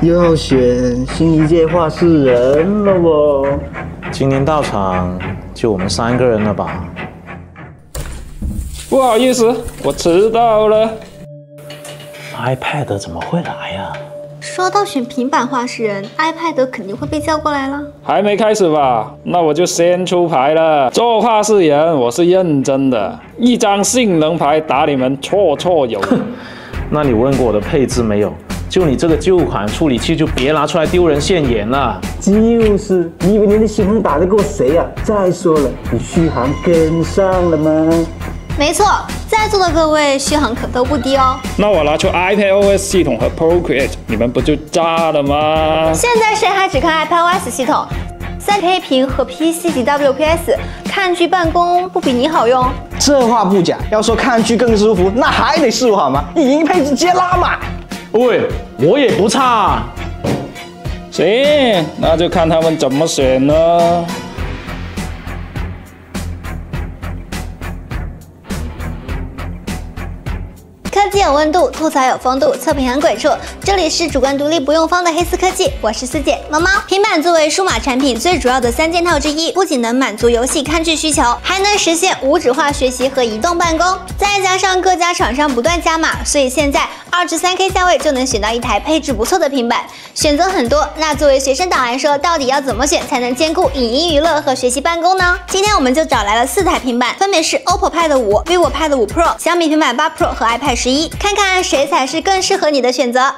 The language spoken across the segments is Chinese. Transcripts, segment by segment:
又要选新一届话事人了哦。今年到场就我们3个人了吧？不好意思，我迟到了。iPad 怎么会来呀？说到选平板话事人 ，iPad 肯定会被叫过来了。还没开始吧？那我就先出牌了。做话事人，我是认真的，一张性能牌打你们绰绰有余。那你问过我的配置没有？就你这个旧款处理器，就别拿出来丢人现眼了。就是，你以为你的新航打得过谁啊？再说了，你续航跟上了吗？没错，在座的各位续航可都不低哦。那我拿出 iPadOS 系统和 Procreate， 你们不就炸了吗？现在谁还只看 iPadOS 系统？3K 屏和 PC 级 WPS， 看剧办公不比你好用？这话不假，要说看剧更舒服，那还得是我好吗？影音配置直接拉满。喂，我也不差。行，那就看他们怎么选了。科技有温度，吐槽有风度，测评很鬼畜。这里是主观独立不用方的黑丝科技，我是四姐猫猫。平板作为数码产品最主要的3件套之一，不仅能满足游戏看剧需求，还能实现无纸化学习和移动办公。再加上各家厂商不断加码，所以现在2至3K 价位就能选到一台配置不错的平板，选择很多。那作为学生党来说，到底要怎么选才能兼顾影音娱乐和学习办公呢？今天我们就找来了4台平板，分别是 OPPO Pad 5、vivo Pad 5 Pro、小米平板8 Pro 和 iPad 11，看看谁才是更适合你的选择。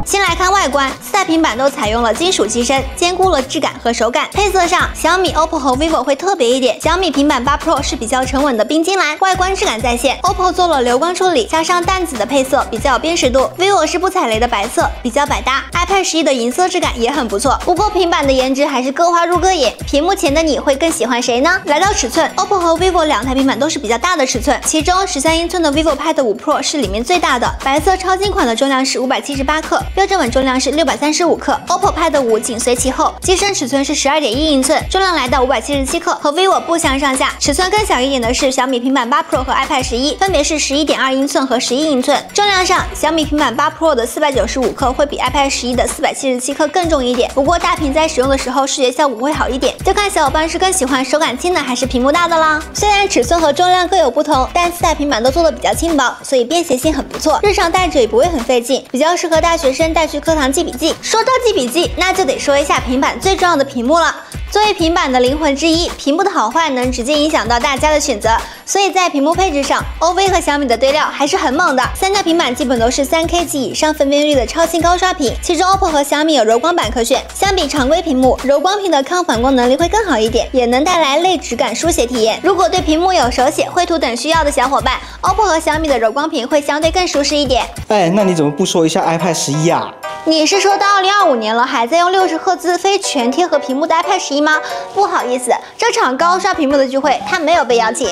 先来看外观，4台平板都采用了金属机身，兼顾了质感和手感。配色上，小米、OPPO 和 vivo 会特别一点。小米平板8 Pro 是比较沉稳的冰晶蓝，外观质感在线。OPPO 做了流光处理，加上淡紫的配色，比较有辨识度。vivo 是不踩雷的白色，比较百搭。iPad 11的银色质感也很不错。不过平板的颜值还是各花入各眼，屏幕前的你会更喜欢谁呢？来到尺寸 ，OPPO 和 vivo 2台平板都是比较大的尺寸，其中13英寸的 vivo Pad 5 Pro 是里面最大的。白色超轻款的重量是578克，标准稳重量是635克。OPPO Pad 5紧随其后，机身尺寸是12.1英寸，重量来到577克，和 vivo 不相上下。尺寸更小一点的是小米平板8 Pro 和 iPad 11，分别是11.2英寸和11英寸。重量上，小米平板8 Pro 的495克会比 iPad 11的477克更重一点，不过大屏在使用的时候视觉效果会好一点，就看小伙伴是更喜欢手感轻的还是屏幕大的啦。虽然尺寸和重量各有不同，但4台平板都做的比较轻薄，所以便携性很不错，日常带着也不会很费劲，比较适合大学生带去课堂记笔记。说到记笔记，那就得说一下平板最重要的屏幕了。作为平板的灵魂之一，屏幕的好坏能直接影响到大家的选择，所以在屏幕配置上 ，OV 和小米的堆料还是很猛的。3台平板基本都是3K 及以上分辨率的超清高刷屏，其中 OPPO 和小米有柔光版可选。相比常规屏幕，柔光屏的抗反光能力会更好一点，也能带来类质感书写体验。如果对屏幕有手写、绘图等需要的小伙伴，OPPO 和小米的柔光屏会相对更舒适一点。哎，那你怎么不说一下 iPad 11啊？你是说到2025年了，还在用60赫兹非全贴合屏幕的 iPad 11吗？不好意思，这场高刷屏幕的聚会，它没有被邀请。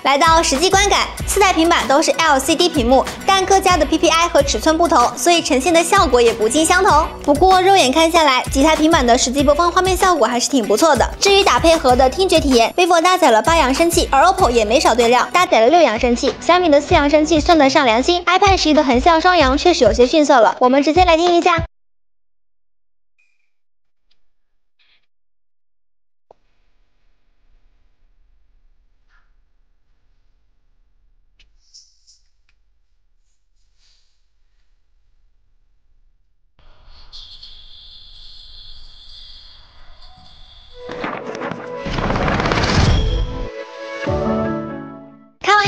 来到实际观感，4台平板都是 LCD 屏幕，但各家的 PPI 和尺寸不同，所以呈现的效果也不尽相同。不过肉眼看下来，几台平板的实际播放画面效果还是挺不错的。至于打配合的听觉体验 ，vivo 搭载了8扬声器，而 OPPO 也没少对料，搭载了6扬声器。小米的4扬声器算得上良心 ，iPad 11的横向双扬确实有些逊色了。我们直接来听一下。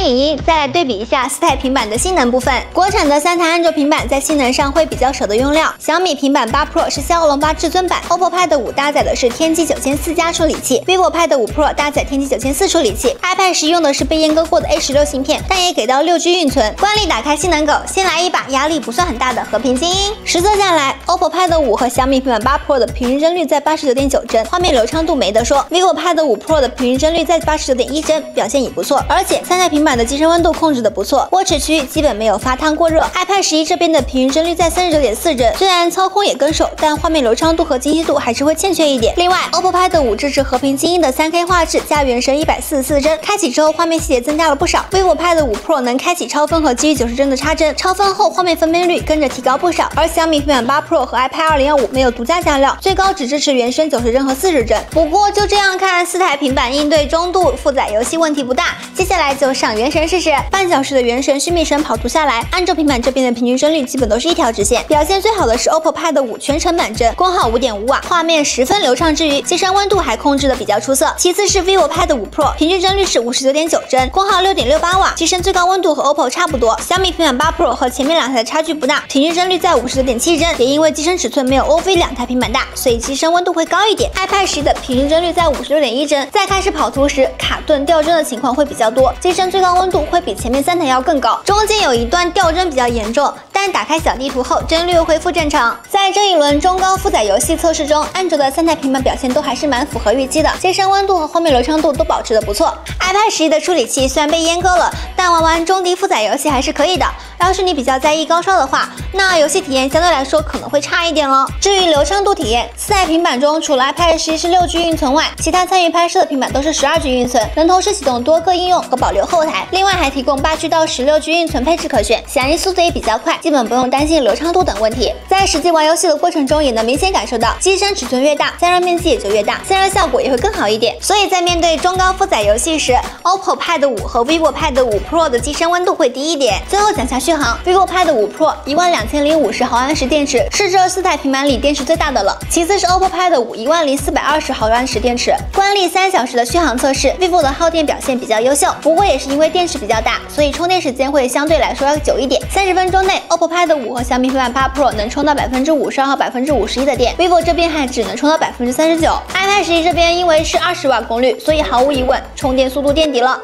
影音，再来对比一下4台平板的性能部分。国产的3台安卓平板在性能上会比较舍得用料。小米平板8 Pro 是骁龙8至尊版 ，OPPO Pad 5搭载的是天玑9004加处理器 ，vivo Pad 5 Pro 搭载天玑9004处理器 ，iPad 10用的是被阉割过的 A16 芯片，但也给到6G 运存。惯例打开性能狗，先来一把压力不算很大的和平精英。实测下来 ，OPPO Pad 5和小米平板8 Pro 的平均帧率在89.9帧，画面流畅度没得说。vivo Pad 5 Pro 的平均帧率在89.1帧，表现也不错。而且3台平板的机身温度控制的不错，握持区域基本没有发烫过热。iPad 11这边的平均帧率在39.4帧，虽然操控也跟手，但画面流畅度和清晰度还是会欠缺一点。另外 ，OPPO Pad 5支持和平精英的3K 画质加原神144帧，开启之后画面细节增加了不少。vivo Pad 5 Pro 能开启超分和基于90帧的插帧，超分后画面分辨率跟着提高不少。而小米平板8 Pro 和 iPad 2015没有独家加料，最高只支持原生90帧和40帧。不过就这样看，4台平板应对中度负载游戏问题不大。接下来就上原神试试，半小时的原神续命神跑图下来，安卓平板这边的平均帧率基本都是一条直线。表现最好的是 OPPO Pad 5全程满帧，功耗5.5瓦，画面十分流畅之余，机身温度还控制的比较出色。其次是 vivo Pad 5 Pro， 平均帧率是59.9帧，功耗6.68瓦，机身最高温度和 OPPO 差不多。小米平板8 Pro 和前面两台的差距不大，平均帧率在59.7帧，也因为机身尺寸没有 OV 两台平板大，所以机身温度会高一点。iPad 11的平均帧率在56.1帧，在开始跑图时卡顿掉帧的情况会比较多，机身最高温度会比前面3台要更高，中间有一段掉帧比较严重，但打开小地图后帧率又恢复正常。在这一轮中高负载游戏测试中，安卓的3台平板表现都还是蛮符合预期的，机身温度和画面流畅度都保持的不错。iPad 11的处理器虽然被阉割了，但玩中低负载游戏还是可以的。要是你比较在意高烧的话，那游戏体验相对来说可能会差一点咯。至于流畅度体验，4台平板中除了 iPad 11是6G 运存外，其他参与拍摄的平板都是12G 运存，能同时启动多个应用和保留后台。另外还提供8G 到16G 运存配置可选，响应速度也比较快，基本不用担心流畅度等问题。在实际玩游戏的过程中，也能明显感受到机身尺寸越大，散热面积也就越大，散热效果也会更好一点。所以在面对中高负载游戏时， OPPO Pad 5和 vivo Pad 5 Pro 的机身温度会低一点。最后讲下续航 ，vivo Pad 5 Pro 12050毫安时电池是这4台平板里电池最大的了，其次是 OPPO Pad 5 10420毫安时电池。惯例3小时的续航测试 ，vivo 的耗电表现比较优秀，不过也是因为电池比较大，所以充电时间会相对来说要久一点。30分钟内 ，OPPO Pad 5和小米平板8 Pro 能充到52%和51%的电 ，vivo 这边还只能充到39%。iPad 11这边因为是20瓦功率，所以毫无疑问充电速度垫底了。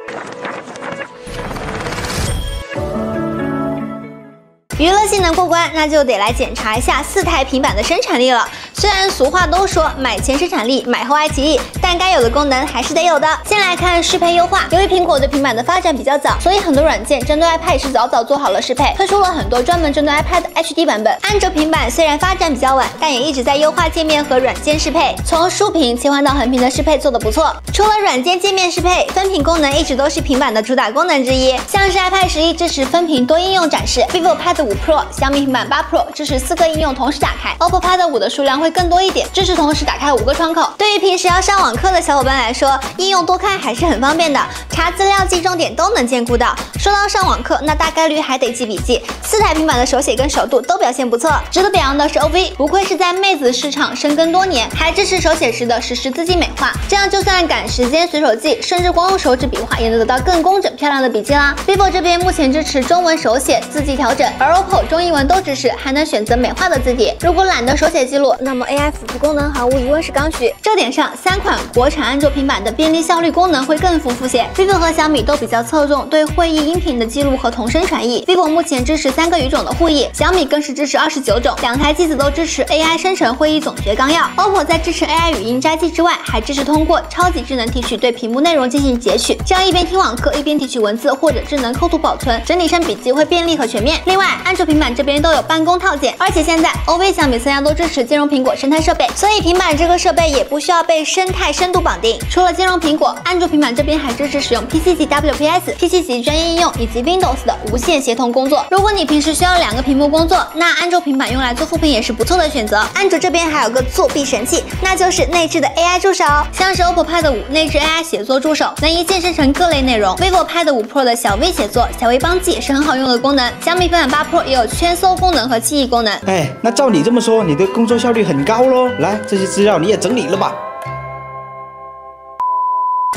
娱乐性能过关，那就得来检查一下4台平板的生产力了。虽然俗话都说买前生产力，买后爱奇艺，但该有的功能还是得有的。先来看适配优化，由于苹果对平板的发展比较早，所以很多软件针对 iPad 也是早早做好了适配，推出了很多专门针对 iPad 的 HD 版本。安卓平板虽然发展比较晚，但也一直在优化界面和软件适配，从竖屏切换到横屏的适配做得不错。除了软件界面适配，分屏功能一直都是平板的主打功能之一，像是 iPad 11支持分屏多应用展示 ，vivo Pad 5 Pro、小米平板8 Pro 支持4个应用同时打开 ，OPPO Pad 5的数量会更多一点，支持同时打开5个窗口。对于平时要上网课的小伙伴来说，应用多开还是很方便的，查资料、记重点都能兼顾到。说到上网课，那大概率还得记笔记。4台平板的手写跟手读都表现不错。值得表扬的是 OV， 不愧是在妹子市场深耕多年，还支持手写时的实时字迹美化，这样就算赶时间随手记，甚至光用手指笔画也能得到更工整漂亮的笔记啦。vivo 这边目前支持中文手写字迹调整，而 OPPO 中英文都支持，还能选择美化的字体。如果懒得手写记录，那么 AI 辅助功能毫无疑问是刚需。这点上，3款国产安卓平板的便利效率功能会更丰富些。vivo 和小米都比较侧重对会议音频的记录和同声传译。vivo 目前支持3个语种的互译，小米更是支持29种，2台机子都支持 AI 生成会议总结纲要。OPPO 在支持 AI 语音摘记之外，还支持通过超级智能提取对屏幕内容进行截取，这样一边听网课一边提取文字或者智能抠图保存，整体上笔记会便利和全面。另外，安卓平板这边都有办公套件，而且现在 OV、小米、三洋都支持兼容苹果生态设备，所以平板这个设备也不需要被生态深度绑定。除了兼容苹果，安卓平板这边还支持使用 PC 级 WPS、PC 级专业应用以及 Windows 的无线协同工作。如果你平时需要2个屏幕工作，那安卓平板用来做副屏也是不错的选择。安卓这边还有个作弊神器，那就是内置的 AI 助手，像是 OPPO Pad 5内置 AI 写作助手，能一键生成各类内容。vivo Pad 5 Pro 的小微写作、小微帮记也是很好用的功能。小米平板8 Pro 也有圈搜功能和记忆功能。哎，那照你这么说，你的工作效率很高咯。来，这些资料你也整理了吧？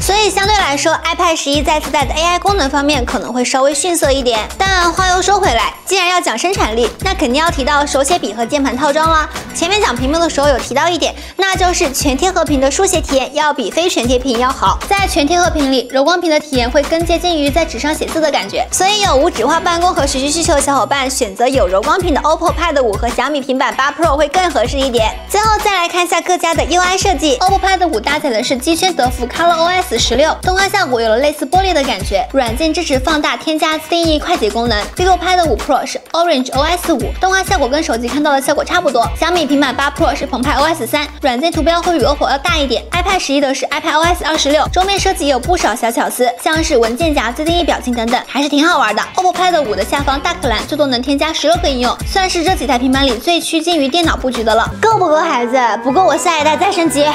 所以相对来说 ，iPad 11在自带的 AI 功能方面可能会稍微逊色一点。但话又说回来，既然要讲生产力，那肯定要提到手写笔和键盘套装啦。前面讲屏幕的时候有提到一点，那就是全贴合屏的书写体验要比非全贴屏要好。在全贴合屏里，柔光屏的体验会更接近于在纸上写字的感觉。所以有无纸化办公和学习需求的小伙伴，选择有柔光屏的 OPPO Pad 5和小米平板8 Pro 会更合适一点。最后再来看一下各家的 UI 设计 ，OPPO Pad 5搭载的是机圈德芙 ColorOS 16，动画效果有了类似玻璃的感觉，软件支持放大、添加、自定义快捷功能。vivo Pad 5 Pro 是 Orange OS 5，动画效果跟手机看到的效果差不多。小米平板8 Pro 是澎湃 OS 3，软件图标会比 OPPO 要大一点。iPad 11的是 iPad OS 26，桌面设计也有不少小巧思，像是文件夹、自定义表情等等，还是挺好玩的。OPPO Pad 5的下方大可栏最多能添加16个应用，算是这几台平板里最趋近于电脑布局的了。够不够孩子？不够我下一代再升级。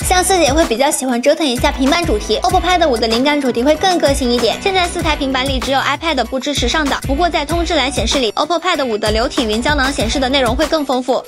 像四姐会比较喜欢折腾一下平板主题 ，OPPO Pad 5的灵感主题会更个性一点。现在4台平板里只有 iPad 不支持上档，不过在通知栏显示里 ，OPPO Pad 5的流体云胶囊显示的内容会更丰富。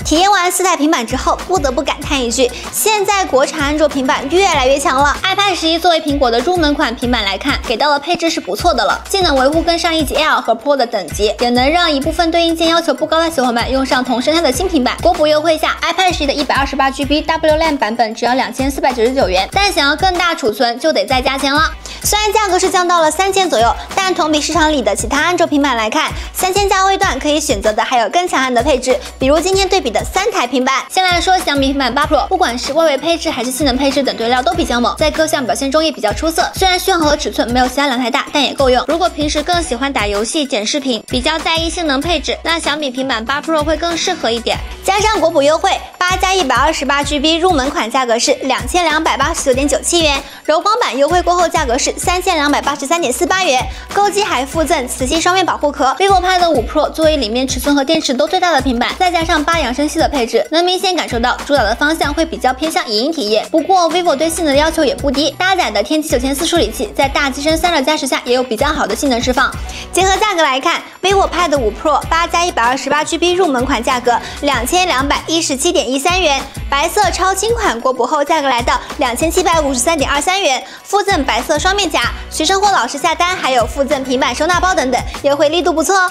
体验完4台平板之后，不得不感叹一句：现在国产安卓平板越来越强了。iPad 11作为苹果的入门款平板来看，给到的配置是不错的了，既能维护跟上一级 Air 和 Pro 的等级，也能让一部分对硬件要求不高的小伙伴用上同生态的新平板。国补优惠下 ，iPad 11的128GB WLAN 版本只要2499元，但想要更大储存就得再加钱了。虽然价格是降到了3000左右，但同比市场里的其他安卓平板来看，3000价位段可以选择的还有更强悍的配置，比如今天对比的3台平板。先来说小米平板8 Pro， 不管是外围配置还是性能配置等对料都比较猛，在各项表现中也比较出色。虽然续航和尺寸没有其他2台大，但也够用。如果平时更喜欢打游戏、剪视频，比较在意性能配置，那小米平板8 Pro 会更适合一点。加上国补优惠，8加 128GB 入门款价格是2289.97元，柔光版优惠过后价格是3283.48元，购机还附赠磁吸双面保护壳。vivo Pad 5 Pro 作为里面尺寸和电池都最大的平板，再加上8扬声器的配置，能明显感受到主打的方向会比较偏向影音体验。不过 vivo 对性能的要求也不低，搭载的天玑9400处理器在大机身散热加持下也有比较好的性能释放。结合价格来看 ，vivo Pad 5 Pro 8加 128GB 入门款价格2217.13元，白色超轻款国补后价格来到2753.23元，附赠白色双面夹，学生或老师下单还有附赠平板收纳包等等，优惠力度不错哦。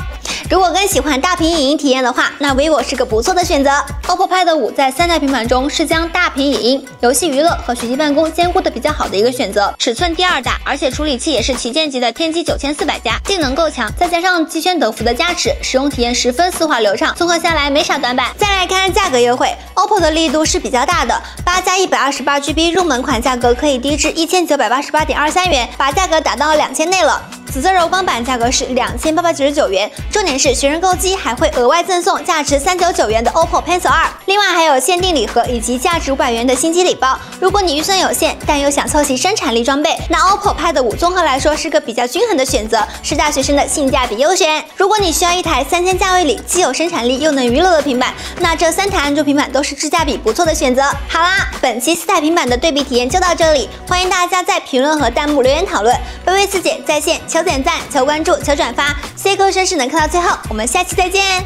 如果更喜欢大屏影音体验的话，那 vivo 是个不错的选择。OPPO Pad 5在3台平板中是将大屏影音、游戏娱乐和学习办公兼顾的比较好的一个选择，尺寸第2大，而且处理器也是旗舰级的天玑9400加，性能够强，再加上机圈德孚的加持，使用体验十分丝滑流畅，综合下来没啥短板。再来看价格优惠 ，OPPO 的力度是比较大的，8加 128GB 入门款价格可以低至1988.23元，把价格打到2000内了。紫色柔光版价格是2899元，重点是学生购机还会额外赠送价值399元的 OPPO Pencil 2，另外还有限定礼盒以及价值500元的新机礼包。如果你预算有限，但又想凑齐生产力装备，那 OPPO Pad 5综合来说是个比较均衡的选择，是大学生的性价比优选。如果你需要一台3000价位里既有生产力又能娱乐的平板，那这3台安卓平板都是质价比不错的选择。好啦，本期4台平板的对比体验就到这里，欢迎大家在评论和弹幕留言讨论。微微四姐在线求点赞、求关注、求转发，谢谢各位绅士能看到最后，我们下期再见。